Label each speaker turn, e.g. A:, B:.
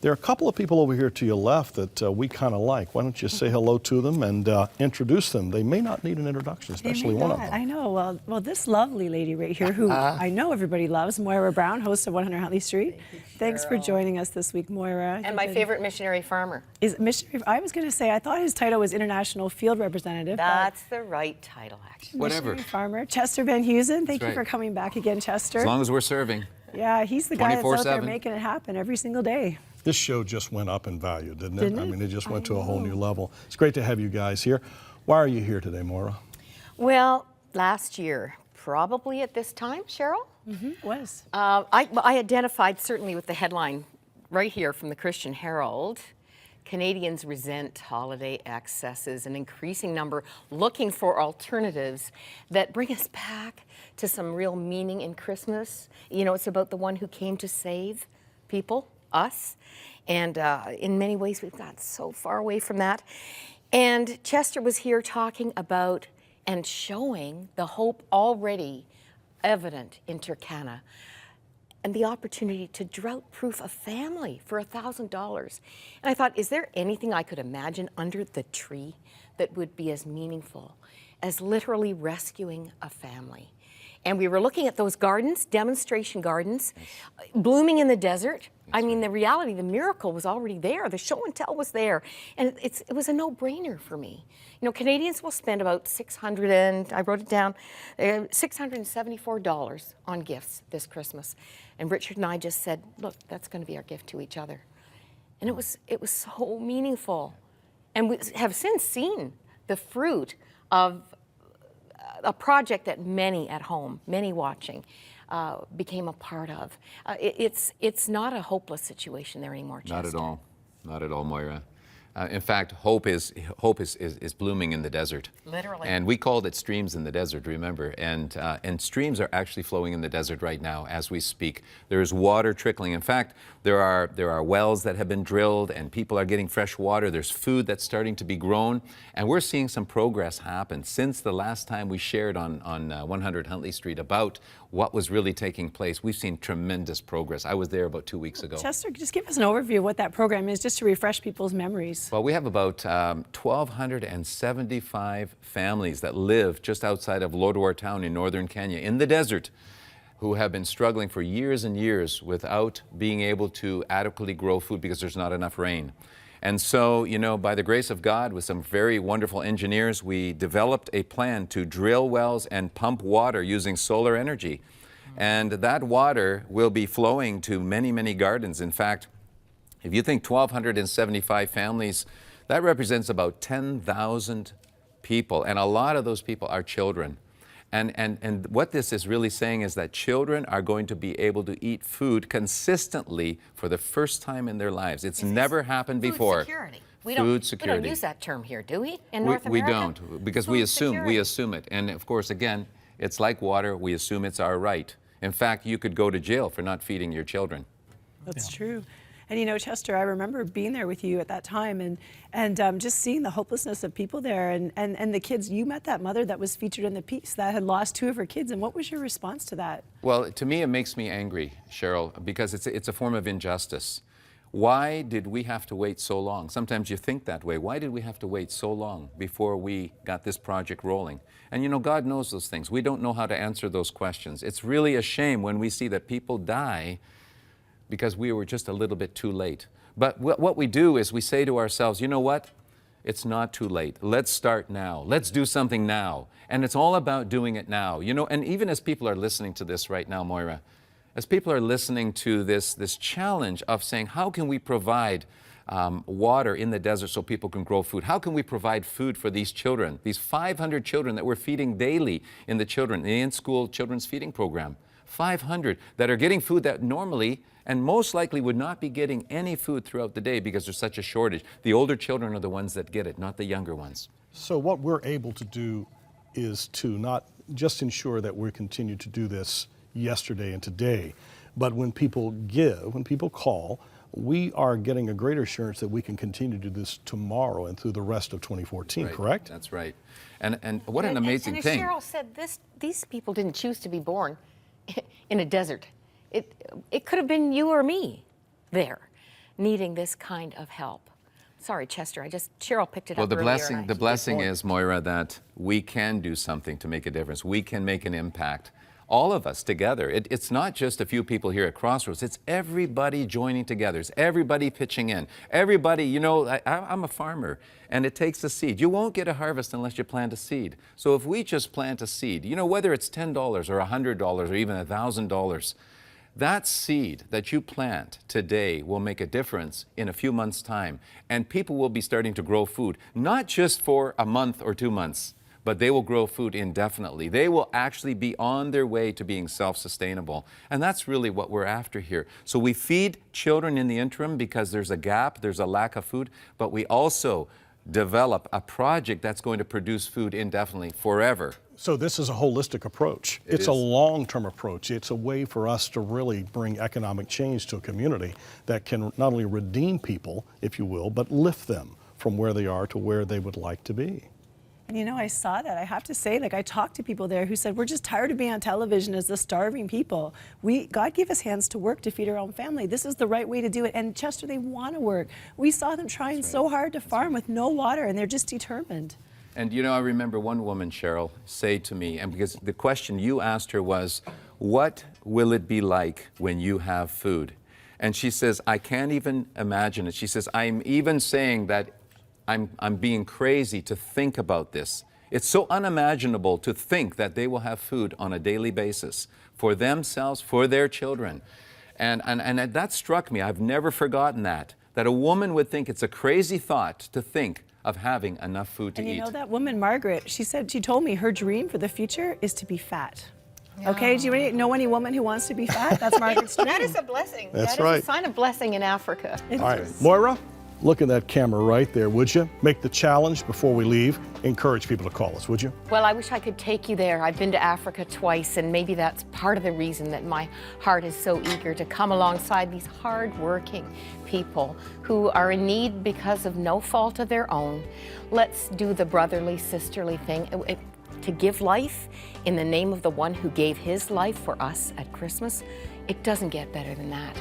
A: There are a couple of people over here to your left that we kind of like. Why don't you say hello to them and introduce them? They may not need an introduction, especially one of them.
B: I know. Well, this lovely lady right here, who I know everybody loves, Moira Brown, host of 100 Huntley Street. Thanks for joining us this week, Moira.
C: And my favorite missionary farmer.
B: Is missionary? I was going to say, I thought his title was International Field Representative.
C: That's the right title, actually.
D: Whatever.
B: Missionary farmer. Chester VenHuizen, thank you for coming back again, Chester.
D: As long as we're serving.
B: Yeah, he's the guy that's out there
D: 24/7.
B: making it happen every single day.
A: This show just went up in value, didn't it? I mean, it just went to a whole new level. It's great to have you guys here. Why are you here today, Moira?
C: Well, last year, probably at this time, Cheryl,
B: It was.
C: I identified certainly with the headline right here from the Christian Herald. Canadians resent holiday excesses, an increasing number looking for alternatives that bring us back to some real meaning in Christmas. You know, it's about the one who came to save people, us. And in many ways, we've got so far away from that. And Chester was here talking about and showing the hope already evident in Turkana, and the opportunity to drought-proof a family for $1,000. And I thought, is there anything I could imagine under the tree that would be as meaningful as literally rescuing a family? And we were looking at those gardens, demonstration gardens, blooming in the desert. I mean, the reality, the miracle was already there. The show and tell was there. And it was a no-brainer for me. You know, Canadians will spend about $674 on gifts this Christmas. And Richard and I just said, look, that's going to be our gift to each other. And it was so meaningful. And we have since seen the fruit of a project that many at home, many watching, became a part of. It's not a hopeless situation there anymore, Chester.
D: Not at all. Not at all, Moira. In fact, hope is blooming in the desert.
C: Literally.
D: And we called it streams in the desert, remember? And streams are actually flowing in the desert right now as we speak. There's water trickling. In fact, there are wells that have been drilled and people are getting fresh water. There's food that's starting to be grown. And we're seeing some progress happen since the last time we shared on 100 Huntley Street about what was really taking place. We've seen tremendous progress. I was there about 2 weeks ago.
B: Chester, just give us an overview of what that program is, just to refresh people's memories.
D: Well, we have about 1,275 families that live just outside of Lodwar town in northern Kenya, in the desert, who have been struggling for years and years without being able to adequately grow food because there's not enough rain. And so, you know, by the grace of God, with some very wonderful engineers, we developed a plan to drill wells and pump water using solar energy. And that water will be flowing to many, many gardens. In fact, if you think 1,275 families, that represents about 10,000 people. And a lot of those people are children. And what this is really saying is that children are going to be able to eat food consistently for the first time in their lives. It's never happened before.
C: Security.
D: Food security.
C: We don't use that term here, do we? In North America?
D: We don't, because
C: Food
D: we
C: security.
D: assume it. And of course, again, it's like water. We assume it's our right. In fact, you could go to jail for not feeding your children.
B: That's true. And you know, Chester, I remember being there with you at that time and just seeing the hopelessness of people there and the kids. You met that mother that was featured in the piece that had lost 2 of her kids. And what was your response to that?
D: Well, to me, it makes me angry, Cheryl, because it's a form of injustice. Why did we have to wait so long? Sometimes you think that way. Why did we have to wait so long before we got this project rolling? And you know, God knows those things. We don't know how to answer those questions. It's really a shame when we see that people die because we were just a little bit too late. But what we do is we say to ourselves, you know what? It's not too late. Let's start now. Let's do something now. And it's all about doing it now. You know, and even as people are listening to this right now, Moira, as people are listening to this challenge of saying, how can we provide water in the desert so people can grow food? How can we provide food for these children, these 500 children that we're feeding daily in the in-school children's feeding program? 500 that are getting food that normally and most likely would not be getting any food throughout the day because there's such a shortage. The older children are the ones that get it, not the younger ones.
A: So what we're able to do is to not just ensure that we continue to do this yesterday and today, but when people give, when people call, we are getting a greater assurance that we can continue to do this tomorrow and through the rest of 2014,
D: Right.
A: correct?
D: That's right. And what an amazing thing.
C: And as Cheryl said, these people didn't choose to be born in a desert. It could have been you or me there. needing this kind of help. Sorry, Chester, Cheryl picked it
D: Well,
C: up
D: the
C: earlier.
D: blessing,
C: and
D: the blessing is, Moira, that we can do something to make a difference. We can make an impact. All of us together. It's not just a few people here at Crossroads. It's everybody joining together. It's everybody pitching in. Everybody, you know, I'm a farmer, and it takes a seed. You won't get a harvest unless you plant a seed. So if we just plant a seed, you know, whether it's $10 or $100 or even $1,000, that seed that you plant today will make a difference in a few months' time. And people will be starting to grow food, not just for a month or 2 months, but they will grow food indefinitely. They will actually be on their way to being self-sustainable. And that's really what we're after here. So we feed children in the interim because there's a gap, there's a lack of food, but we also develop a project that's going to produce food indefinitely, forever.
A: So this is a holistic approach. It's a long-term approach. It's a way for us to really bring economic change to a community that can not only redeem people, if you will, but lift them from where they are to where they would like to be.
B: And you know, I saw that. I have to say, like, I talked to people there who said, we're just tired of being on television as the starving people. God gave us hands to work to feed our own family. This is the right way to do it. And Chester, they want to work. We saw them trying so hard to farm with no water, and they're just determined.
D: And you know, I remember one woman, Cheryl, say to me, and because the question you asked her was, what will it be like when you have food? And she says, I can't even imagine it. She says, I'm even saying that I'm being crazy to think about this. It's so unimaginable to think that they will have food on a daily basis for themselves, for their children. And that struck me. I've never forgotten that a woman would think it's a crazy thought to think of having enough food to eat.
B: And you know, that woman, Margaret, she told me her dream for the future is to be fat. Okay, do you know any woman who wants to be fat? That's Margaret's dream.
C: That is a blessing.
A: That's
C: That
A: right.
C: is a sign of blessing in Africa.
A: All right, Moira, look at that camera right there, would you? Make the challenge before we leave. Encourage people to call us, would you?
C: Well, I wish I could take you there. I've been to Africa twice, and maybe that's part of the reason that my heart is so eager to come alongside these hard-working people who are in need because of no fault of their own. Let's do the brotherly, sisterly thing. To give life in the name of the one who gave his life for us at Christmas, it doesn't get better than that.